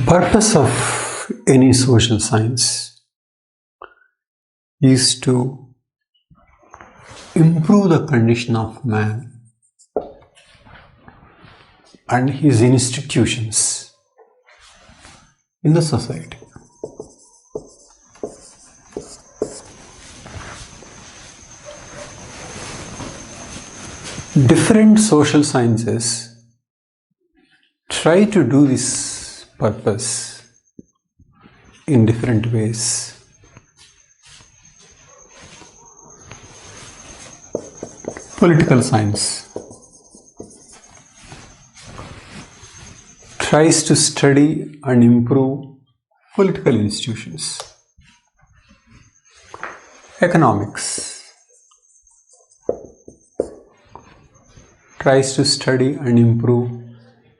Purpose of any social science is to improve the condition of man and his institutions in the society. Different social sciences try to do this purpose in different ways. Political science tries to study and improve political institutions. Economics tries to study and improve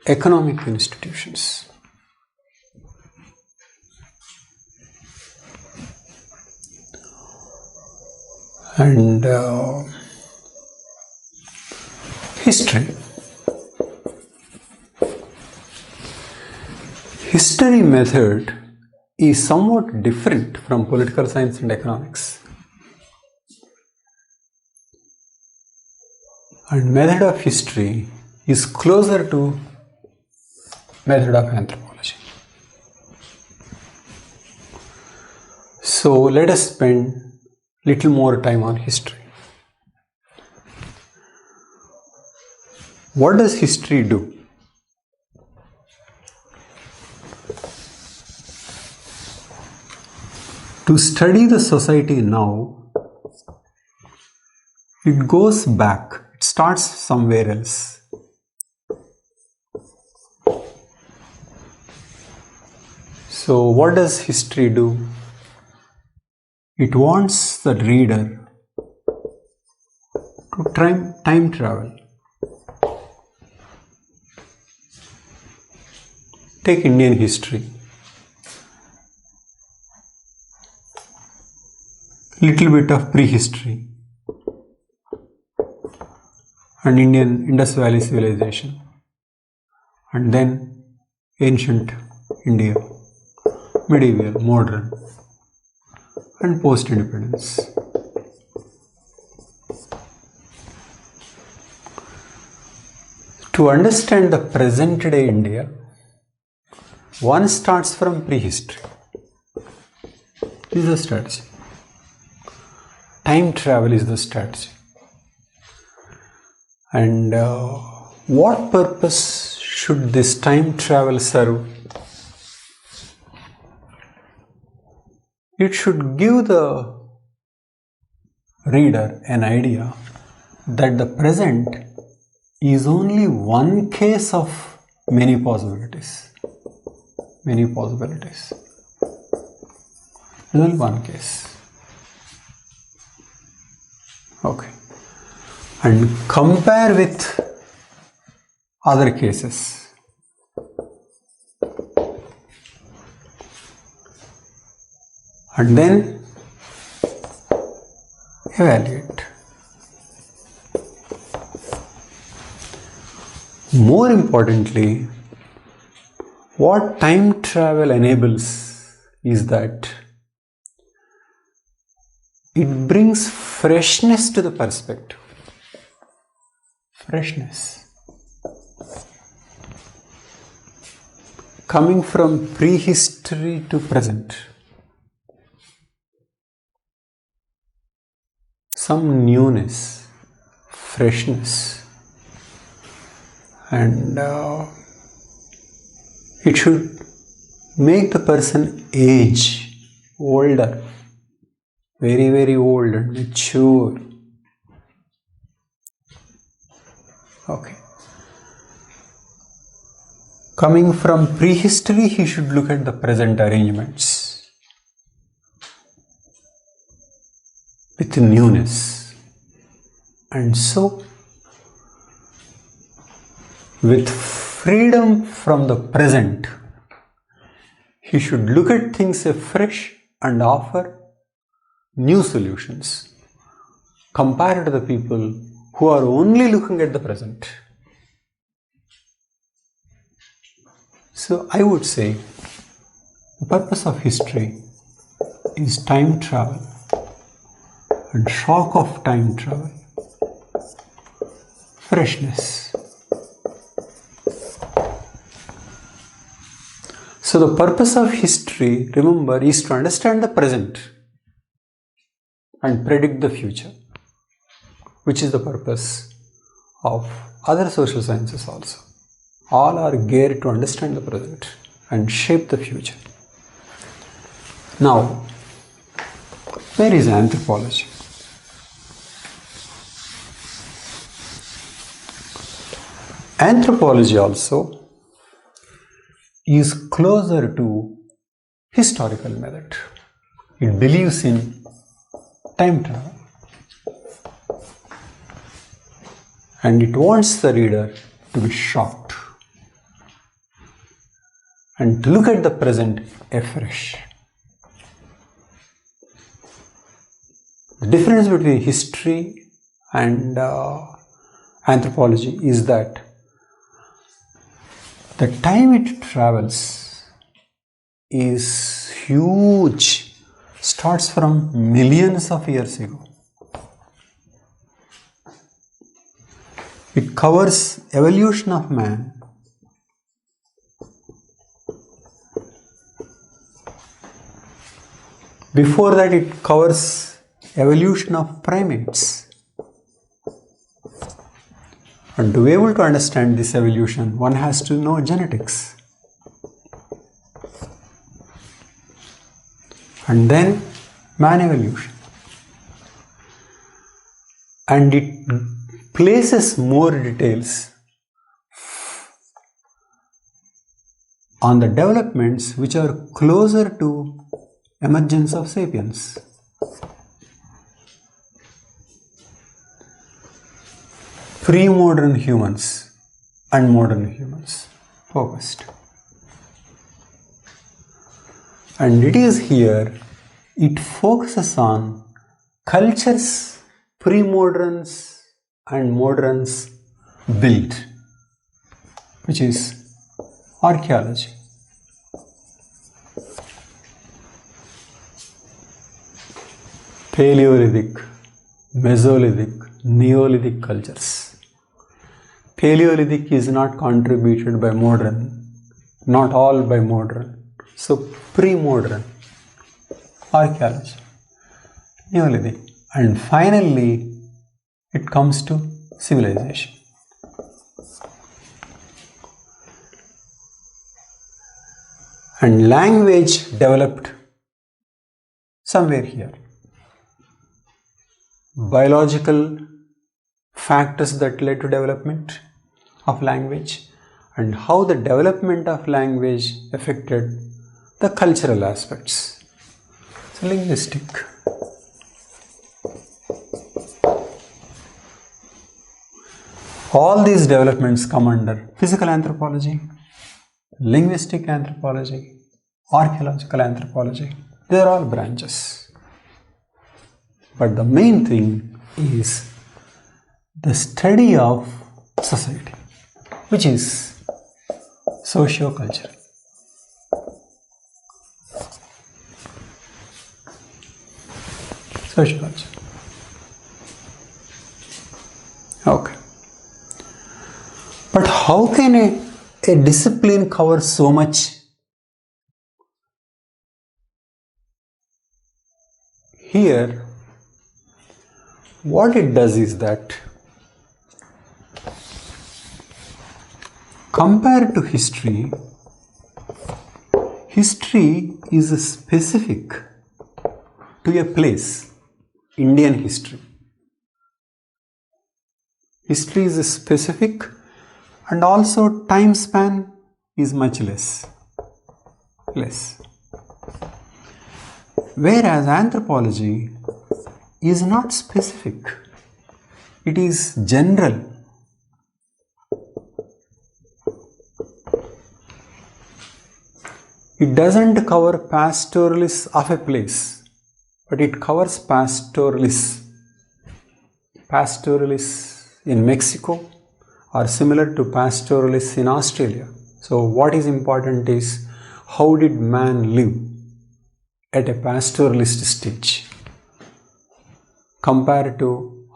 economic institutions. And history. History method is somewhat different from political science and economics. And method of history is closer to method of anthropology. So let us spend little more time on history. What does history do? To study the society now, it goes back, it starts somewhere else. So what does history do? It wants the reader to time travel. Take Indian history. Little bit of prehistory and Indian Indus Valley civilization, and then ancient India, medieval, modern, and post-independence. To understand the present-day India, one starts from prehistory. This is the strategy. Time travel is the strategy. And what purpose should this time travel serve? It should give the reader an idea that the present is only one case of many possibilities. Many possibilities. Only one case. Okay. And compare with other cases. And then evaluate. More importantly, what time travel enables is that it brings freshness to the perspective. Freshness. Coming from prehistory to present. Some newness, freshness, and it should make the person age older, very, very old and mature. Okay. Coming from prehistory, he should look at the present arrangements with newness. And so, with freedom from the present, he should look at things afresh and offer new solutions compared to the people who are only looking at the present. So I would say The purpose of history is time travel and shock of time travel, freshness. So the purpose of history, remember, is to understand the present and predict the future, which is the purpose of other social sciences also. All are geared to understand the present and shape the future. Now, where is anthropology? Anthropology also is closer to historical method. It believes in time travel. And it wants the reader to be shocked and to look at the present afresh. The difference between history and anthropology is that the time it travels is huge, starts from millions of years ago. It covers evolution of man, before that it covers evolution of primates. And to be able to understand this evolution, one has to know genetics. And then man evolution. And it places more details on the developments which are closer to emergence of sapiens. Pre-modern humans and modern humans focused. And it is here, it focuses on cultures pre-moderns and moderns built, which is archaeology. Paleolithic, Mesolithic, Neolithic cultures. Paleolithic is not contributed by modern, not all by modern. So pre-modern, archaeology, Neolithic, and finally it comes to civilization. And language developed somewhere here. Biological factors that led to development of language and how the development of language affected the cultural aspects. So linguistic. All these developments come under physical anthropology, linguistic anthropology, archaeological anthropology. They are all branches. But the main thing is the study of society, which is socio-cultural. Socioculture. Okay. But how can a discipline cover so much? Here, what it does is that compared to history, history is specific to a place, Indian history. History is specific and also time span is much less. Whereas anthropology is not specific, it is general. It doesn't cover pastoralists of a place, but it covers pastoralists. Pastoralists in Mexico are similar to pastoralists in Australia. So what is important is how did man live at a pastoralist stage compared to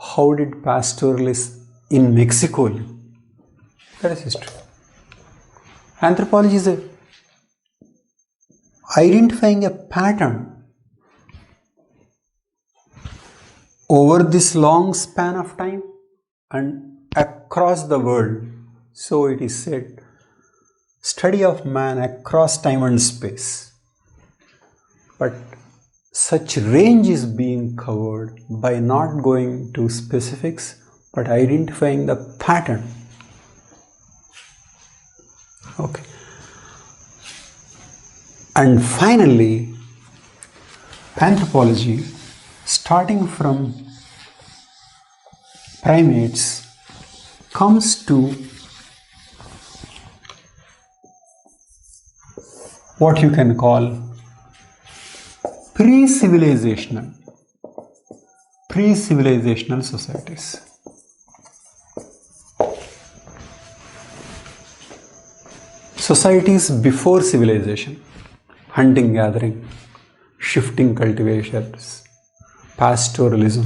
how did pastoralists in Mexico live. That is history. Anthropology is identifying a pattern over this long span of time and across the world. So it is said, study of man across time and space. But such range is being covered by not going to specifics but identifying the pattern. Okay. And finally, anthropology, starting from primates, comes to what you can call pre-civilizational societies. Societies before civilization, hunting, gathering, shifting cultivations, pastoralism.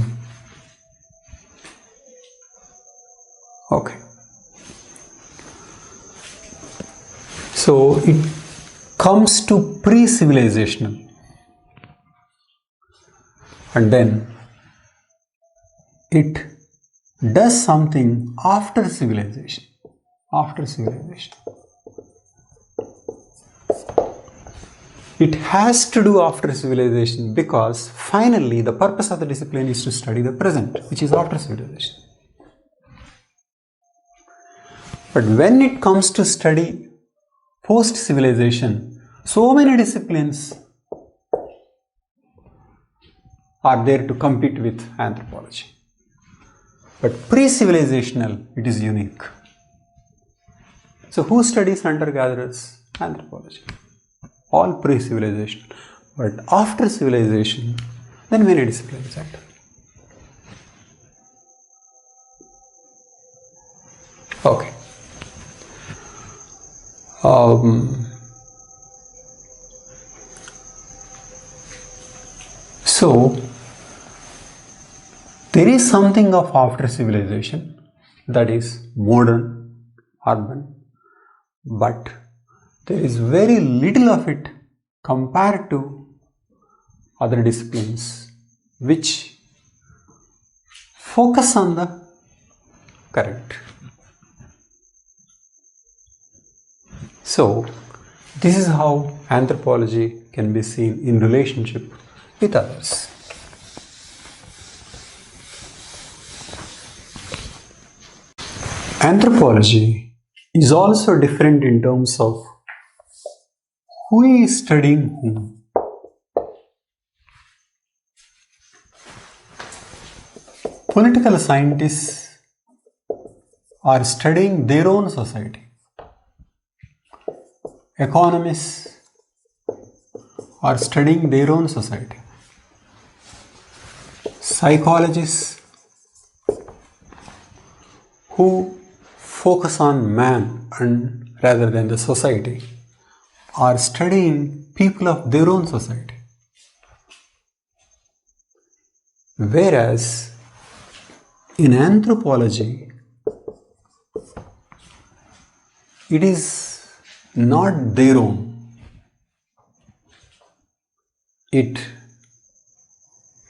Okay. So it comes to pre-civilizational. And then it does something after civilization. It has to do after civilization because finally the purpose of the discipline is to study the present, which is after civilization. But when it comes to study post-civilization, so many disciplines are there to compete with anthropology. But pre-civilizational, it is unique. So who studies hunter-gatherers? Anthropology. All pre-civilization. But after civilization, then many disciplines enter. Okay. So there is something of after civilization, that is modern, urban, but there is very little of it compared to other disciplines which focus on the current. So this is how anthropology can be seen in relationship with others. Anthropology is also different in terms of who is studying whom. Political scientists are studying their own society. Economists are studying their own society. Psychologists who focus on man and rather than the society are studying people of their own society. Whereas in anthropology, it is not their own.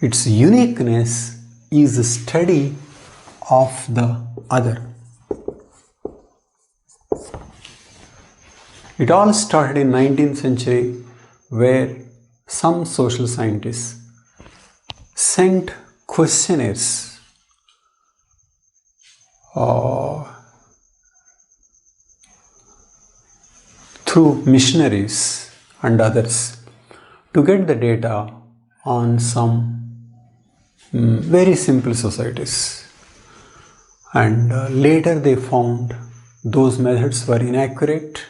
Its uniqueness is a study of the other. It all started in 19th century where some social scientists sent questionnaires through missionaries and others to get the data on some very simple societies, and later they found those methods were inaccurate,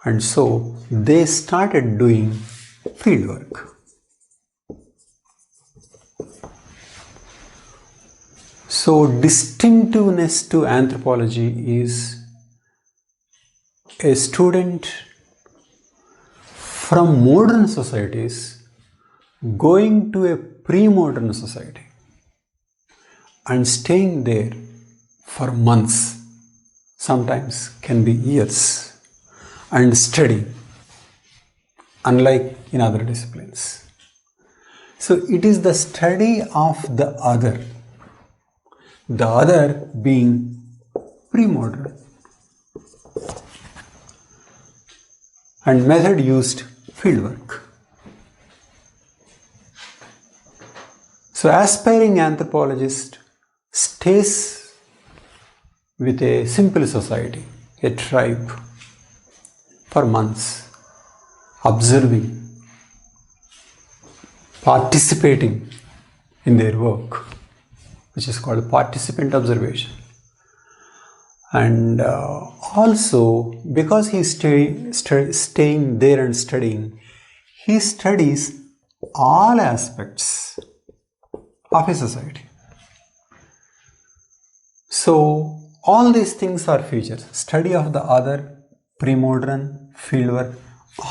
and so they started doing fieldwork. So distinctiveness to anthropology is a student from modern societies going to a pre-modern society and staying there for months, sometimes can be years, and studying, unlike in other disciplines. So it is the study of the other being pre-modern, and method used fieldwork. So aspiring anthropologist stays with a simple society, a tribe, for months, observing, participating in their work, which is called participant observation. And also, because he is staying there and studying, he studies all aspects of a society. So all these things are features: study of the other, pre-modern, fieldwork,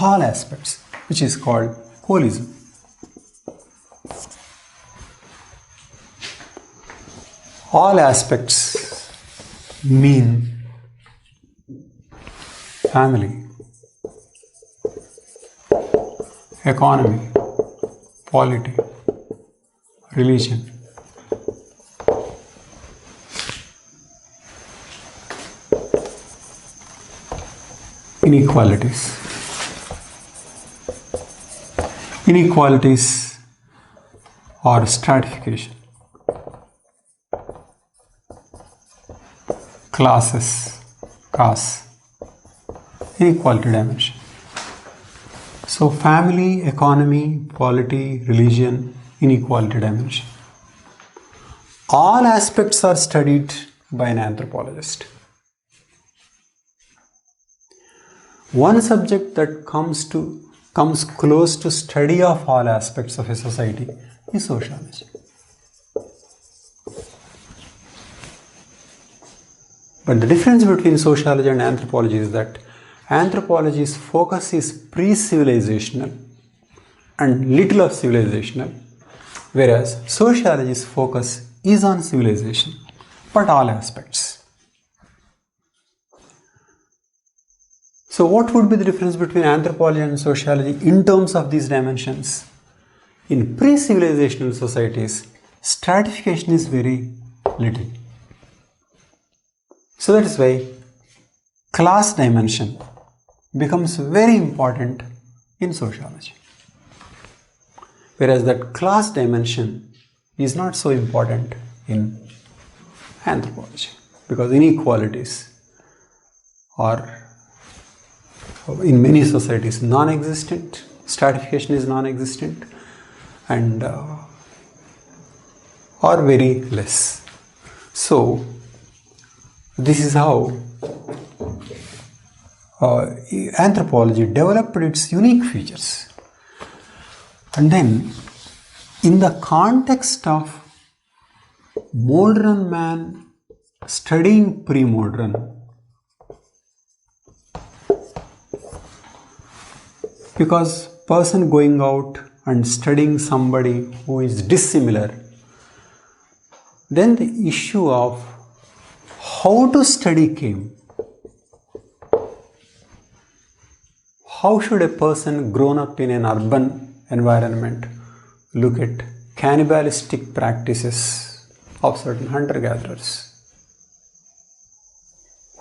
all aspects, which is called holism. All aspects mean family, economy, polity, religion, inequalities. Inequalities or stratification, classes, castes, inequality dimension. So family, economy, polity, religion, inequality dimension. All aspects are studied by an anthropologist. One subject that comes close to study of all aspects of a society is sociology. But the difference between sociology and anthropology is that anthropology's focus is pre-civilizational and little of civilizational, whereas sociology's focus is on civilization, but all aspects. So what would be the difference between anthropology and sociology in terms of these dimensions? In pre-civilizational societies, stratification is very little. So that is why class dimension becomes very important in sociology, whereas that class dimension is not so important in anthropology, because inequalities are in many societies non-existent, stratification is non-existent, and are very less. So this is how anthropology developed its unique features. And then in the context of modern man studying pre-modern, because person going out and studying somebody who is dissimilar, then the issue of how to study came. How should a person grown up in an urban environment look at cannibalistic practices of certain hunter-gatherers?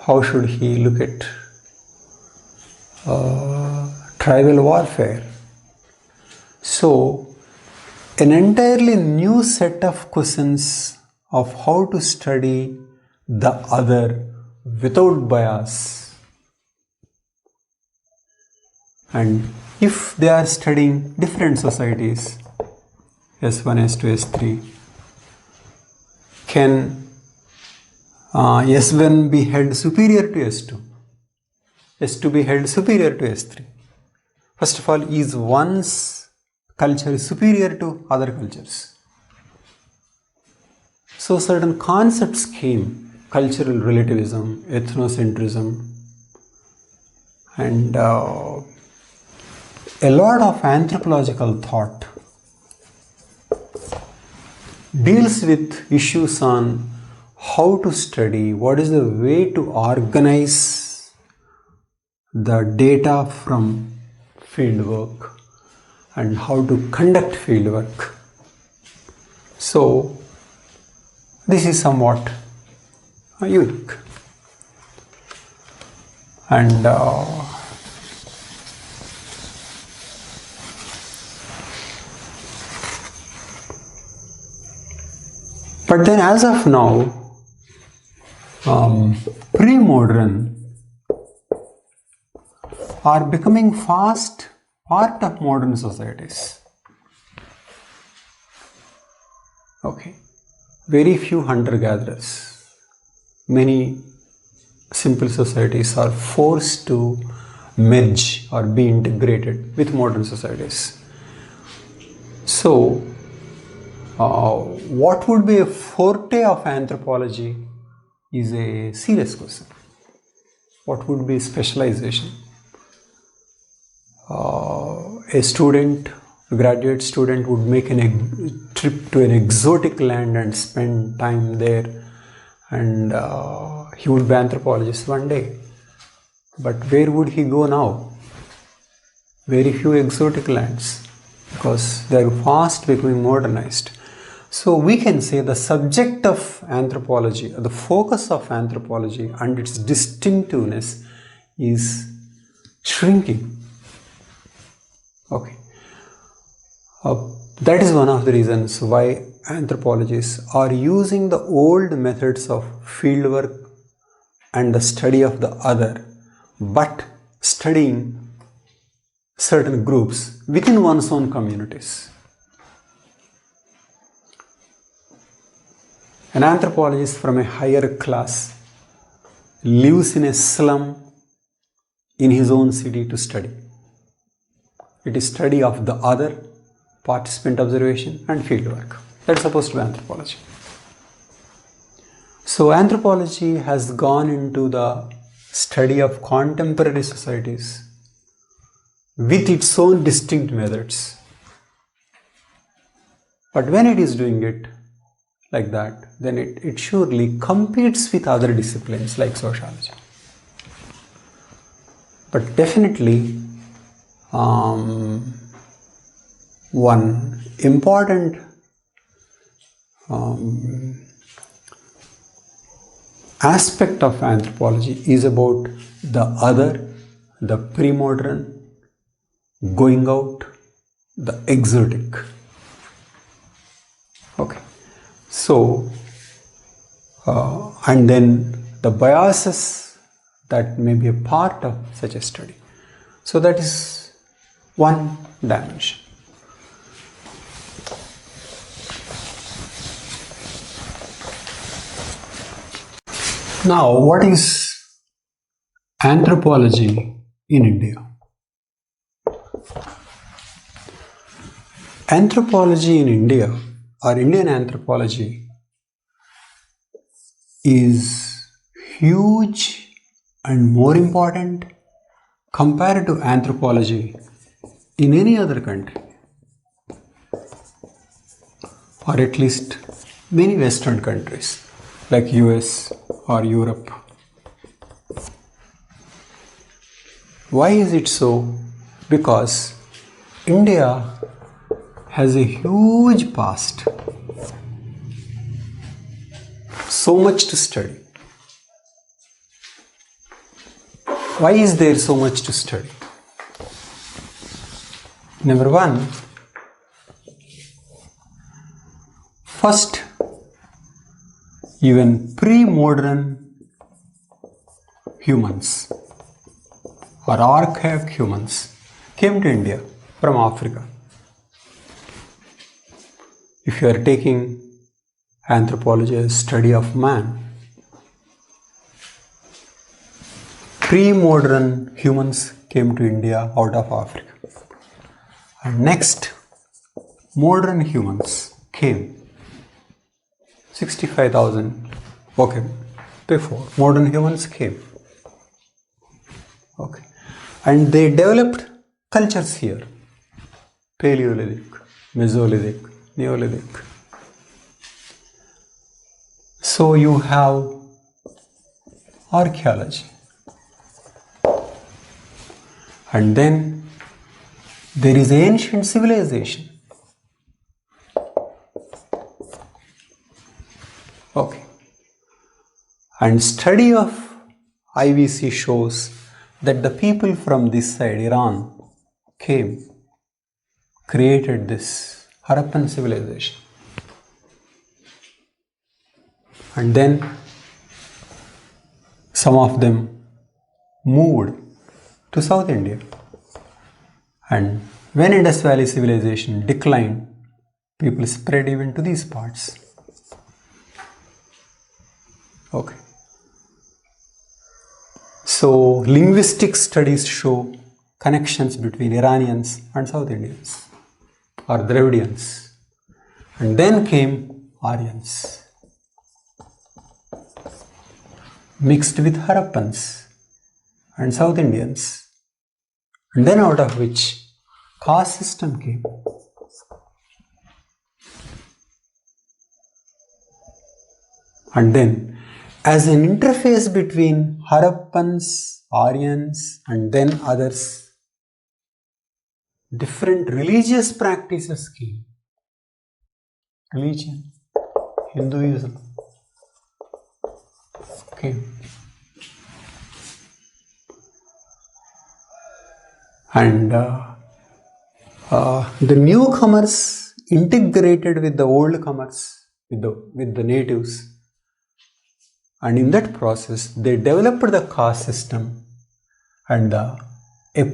How should he look at tribal warfare? So, an entirely new set of questions of how to study the other without bias. And if they are studying different societies, S1, S2, S3, can S1 be held superior to S2? S2 be held superior to S3? First of all, is one's culture superior to other cultures? So certain concepts came: cultural relativism, ethnocentrism, and a lot of anthropological thought deals with issues on how to study, what is the way to organize the data from fieldwork, and how to conduct fieldwork. So, this is somewhat unique. And but then as of now, pre-modern are becoming fast part of modern societies. Okay, very few hunter-gatherers, many simple societies are forced to merge or be integrated with modern societies. So, what would be a forte of anthropology is a serious question. What would be specialization? A student, a graduate student would make a trip to an exotic land and spend time there, and he would be an anthropologist one day. But where would he go now? Very few exotic lands, because they are fast becoming modernized. So we can say the subject of anthropology, the focus of anthropology and its distinctiveness is shrinking. Okay. That is one of the reasons why anthropologists are using the old methods of fieldwork and the study of the other, but studying certain groups within one's own communities. An anthropologist from a higher class lives in a slum in his own city to study. It is study of the other, participant observation and fieldwork. That's supposed to be anthropology. So anthropology has gone into the study of contemporary societies with its own distinct methods. But when it is doing it like that, then it surely competes with other disciplines like sociology. But definitely, one important aspect of anthropology is about the other, the pre-modern, going out, the exotic. Okay. So, and then the biases that may be a part of such a study. So that is one dimension. Now, what is anthropology in India? Anthropology in India, or Indian anthropology, is huge and more important compared to anthropology in any other country, or at least many Western countries like US or Europe. Why is it so? Because India has a huge past, so much to study. Why is there so much to study? Number one, first, even pre-modern humans or archaic humans came to India from Africa. If you are taking anthropology as study of man, pre-modern humans came to India out of Africa. And next, modern humans came 65,000, okay, before modern humans came. Okay. And they developed cultures here. Paleolithic, Mesolithic, Neolithic. So you have archaeology. And then there is ancient civilization. Okay. And study of IVC shows that the people from this side, Iran, came, created this Harappan civilization. And then some of them moved to South India. And when Indus Valley civilization declined, people spread even to these parts. Okay. So linguistic studies show connections between Iranians and South Indians or Dravidians. And then came Aryans, mixed with Harappans and South Indians. And then out of which caste system came. And then as an interface between Harappans, Aryans and then others, different religious practices came. Religion, Hinduism came. And the newcomers integrated with the old comers, with the natives. And in that process, they developed the caste system and a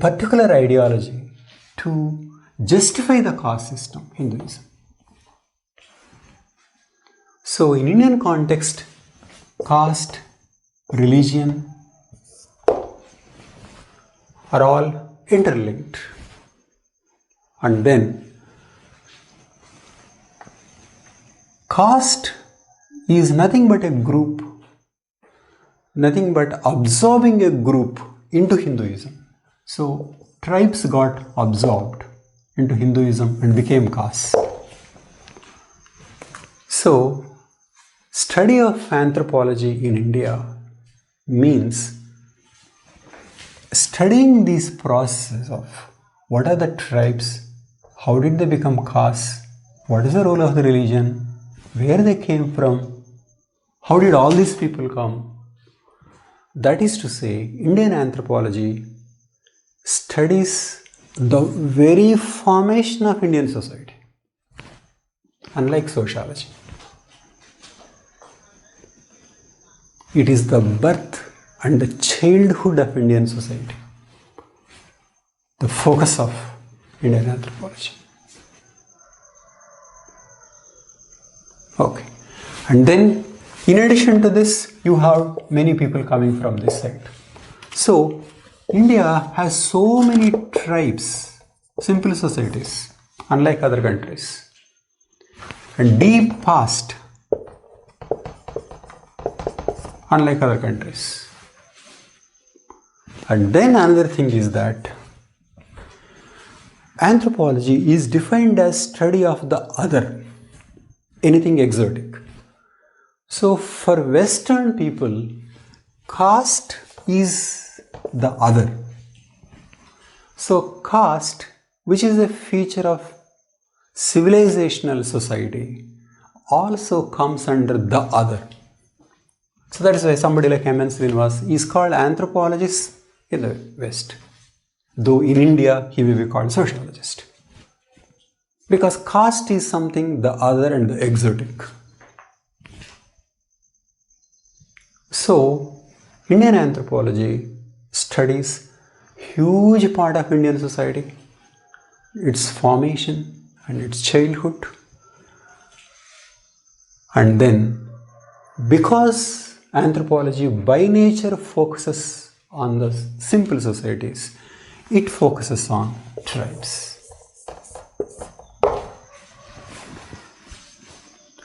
particular ideology to justify the caste system, Hinduism. So in Indian context, caste, religion are all interlinked. And then caste is nothing but a group, nothing but absorbing a group into Hinduism. So tribes got absorbed into Hinduism and became castes. So study of anthropology in India means studying these processes of what are the tribes, how did they become castes, what is the role of the religion, where they came from, how did all these people come. That is to say, Indian anthropology studies the very formation of Indian society, unlike sociology. It is the birth and the childhood of Indian society, the focus of Indian anthropology. Okay. And then in addition to this, you have many people coming from this side. So India has so many tribes, simple societies, unlike other countries, and deep past, unlike other countries. And then another thing is that anthropology is defined as study of the other, anything exotic. So for Western people, caste is the other. So caste, which is a feature of civilizational society, also comes under the other. So that is why somebody like M.N. Srinivas is called anthropologist in the West, though in India he may be called sociologist. Because caste is something the other and the exotic. So Indian anthropology studies huge part of Indian society, its formation and its childhood. And then because anthropology by nature focuses on the simple societies, it focuses on tribes.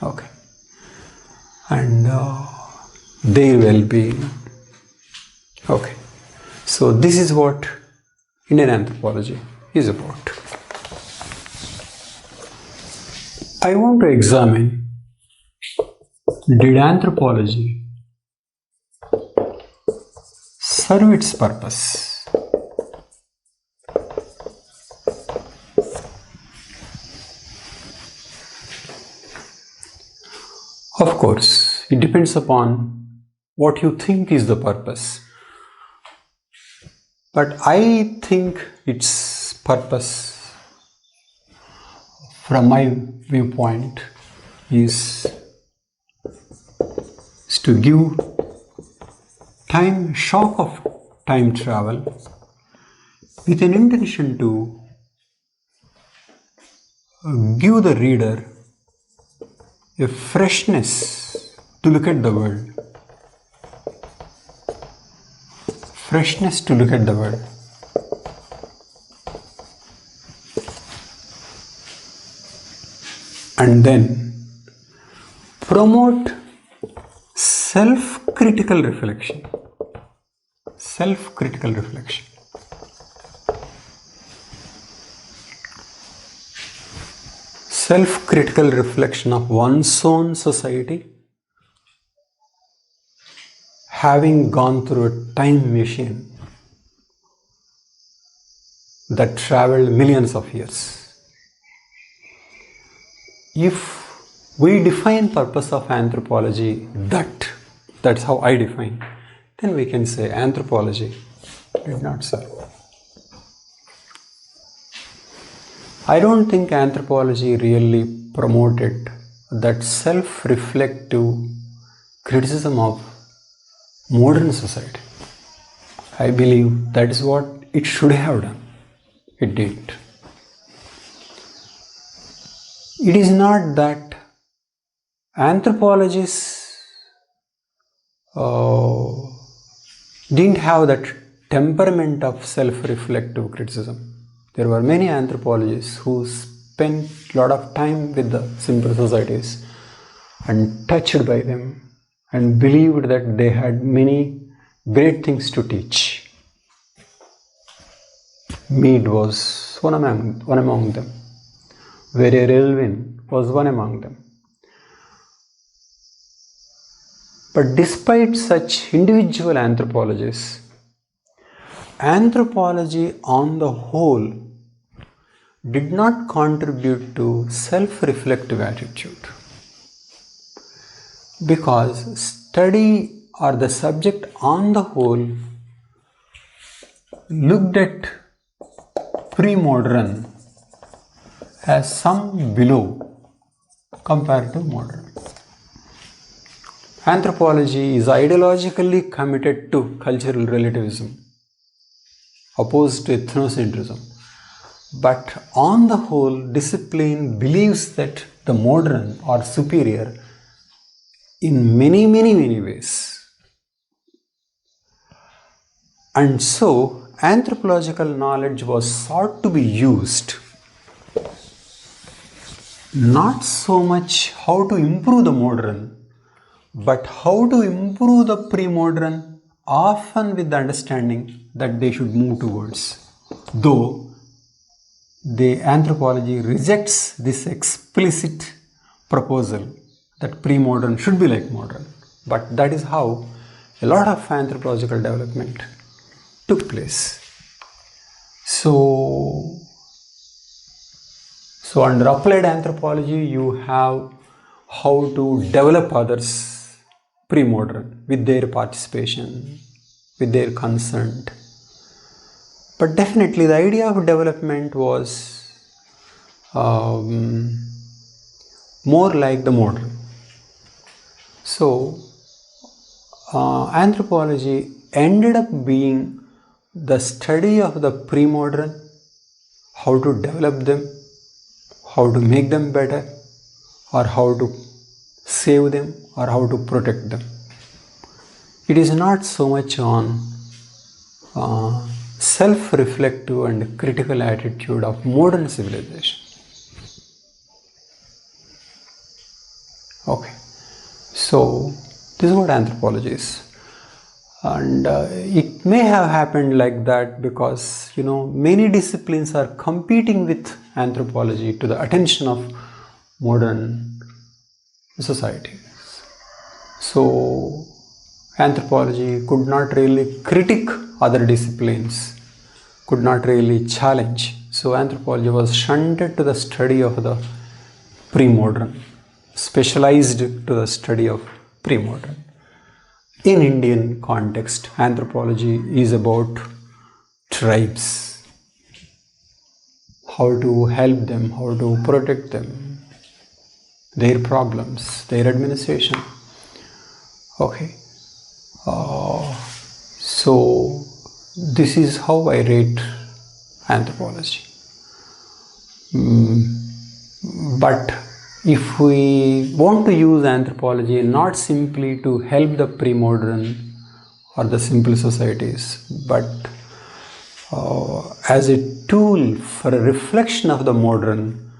Okay. And their well-being. Okay. So this is what Indian anthropology is about. I want to examine, did anthropology serve its purpose? Of course, it depends upon what you think is the purpose. But I think its purpose, from my viewpoint, is to give shock of time travel with an intention to give the reader a freshness to look at the world. Freshness to look at the world. And then promote self-critical reflection. Self-critical reflection. Self-critical reflection of one's own society, having gone through a time machine that traveled millions of years. If we define purpose of anthropology, that's how I define, then we can say anthropology did not serve. I don't think anthropology really promoted that self-reflective criticism of modern society. I believe that is what it should have done. It didn't. It is not that anthropologists didn't have that temperament of self-reflective criticism. There were many anthropologists who spent a lot of time with the simple societies and touched by them and believed that they had many great things to teach. Mead was one among them. Whereas Elwin was one among them. But despite such individual anthropologists, anthropology on the whole did not contribute to self-reflective attitude, because study or the subject on the whole looked at pre-modern as some below compared to modern. Anthropology is ideologically committed to cultural relativism, opposed to ethnocentrism. But on the whole, discipline believes that the modern are superior in many ways. And so, anthropological knowledge was sought to be used not so much how to improve the modern, but how to improve the pre-modern, often with the understanding that they should move towards. Though the anthropology rejects this explicit proposal that pre-modern should be like modern. But that is how a lot of anthropological development took place. So under applied anthropology, you have how to develop others pre-modern with their participation, with their consent. But definitely the idea of development was more like the modern. So anthropology ended up being the study of the pre-modern, how to develop them, how to make them better, or how to save them, or how to protect them. It is not so much on self-reflective and critical attitude of modern civilization. Okay, so this is what anthropology is. And it may have happened like that because, many disciplines are competing with anthropology to the attention of modern societies. So anthropology could not really critique other disciplines, could not really challenge. So anthropology was shunted to the study of the pre-modern, specialized to the study of pre-modern. In Indian context, anthropology is about tribes, how to help them, how to protect them, their problems, their administration. Okay, so this is how I rate anthropology. But if we want to use anthropology not simply to help the pre-modern or the simple societies, but as a tool for a reflection of the modern,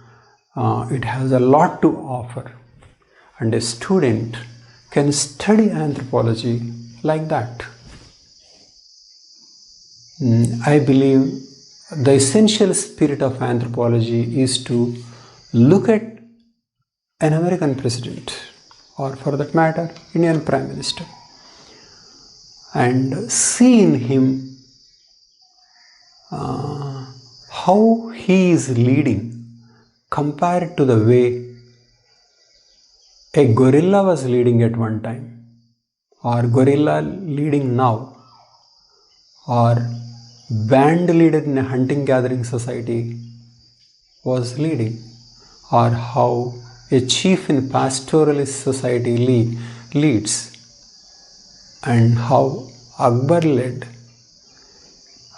it has a lot to offer, and a student can study anthropology like that. I believe the essential spirit of anthropology is to look at an American president, or for that matter, Indian Prime Minister, and see in him how he is leading compared to the way a gorilla was leading at one time, or gorilla leading now, or band leader in a hunting gathering society was leading, or how a chief in pastoralist society leads, and how Akbar led.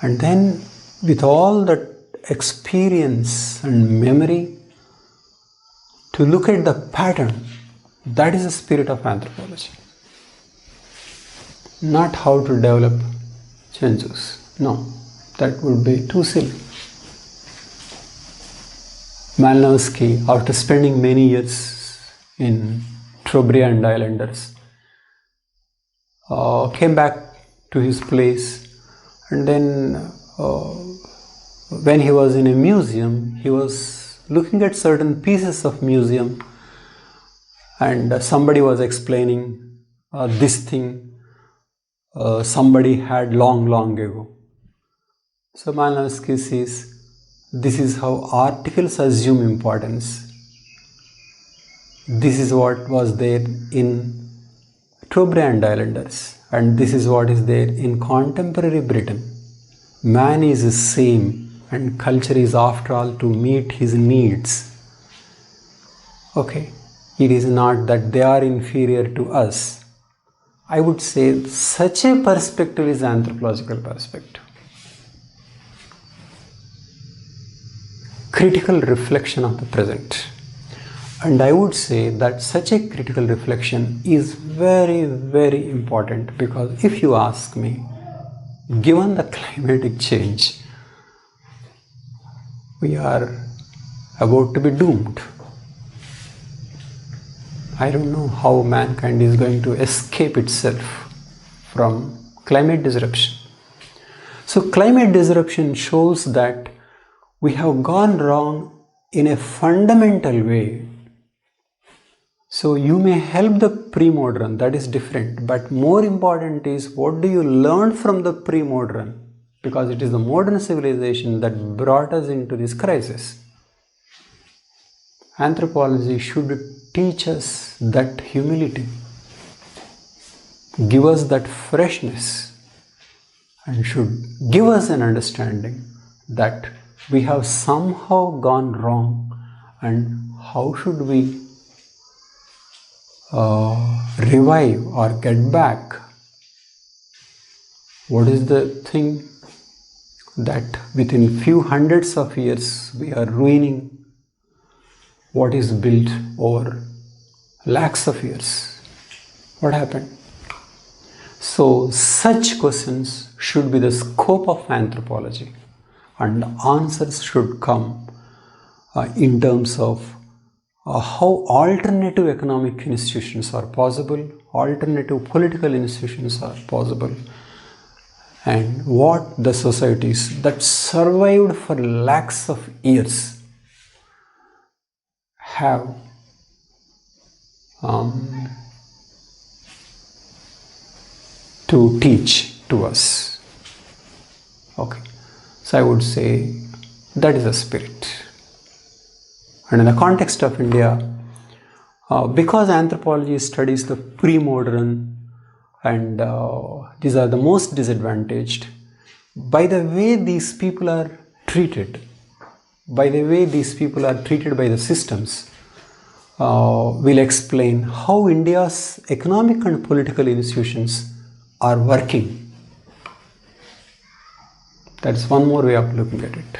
And then with all that experience and memory, to look at the pattern, that is the spirit of anthropology. Not how to develop changes. No, that would be too silly. Malinowski, after spending many years in Trobriand Islanders, came back to his place, and then when he was in a museum, he was looking at certain pieces of museum, and somebody was explaining this thing somebody had long ago. So Malinowski says, this is how articles assume importance. This is what was there in Trobriand Islanders, and this is what is there in contemporary Britain. Man is the same, and culture is after all to meet his needs. Okay, it is not that they are inferior to us. I would say such a perspective is anthropological perspective. Critical reflection of the present. And I would say that such a critical reflection is very, very important, because if you ask me, given the climatic change, we are about to be doomed. I don't know how mankind is going to escape itself from climate disruption. So climate disruption shows that we have gone wrong in a fundamental way. So you may help the pre-modern, that is different, but more important is what do you learn from the pre-modern, because it is the modern civilization that brought us into this crisis. Anthropology should teach us that humility, give us that freshness, and should give us an understanding that we have somehow gone wrong, and how should we revive or get back. What is the thing that within few hundreds of years we are ruining what is built over lakhs of years? What happened? So such questions should be the scope of anthropology, and answers should come in terms of how alternative economic institutions are possible, alternative political institutions are possible, and what the societies that survived for lakhs of years have um, to teach to us. Okay, so I would say that is a spirit. And in the context of India, because anthropology studies the pre-modern and these are the most disadvantaged, by the way these people are treated, by the way these people are treated by the systems, will explain how India's economic and political institutions are working. That's one more way of looking at it.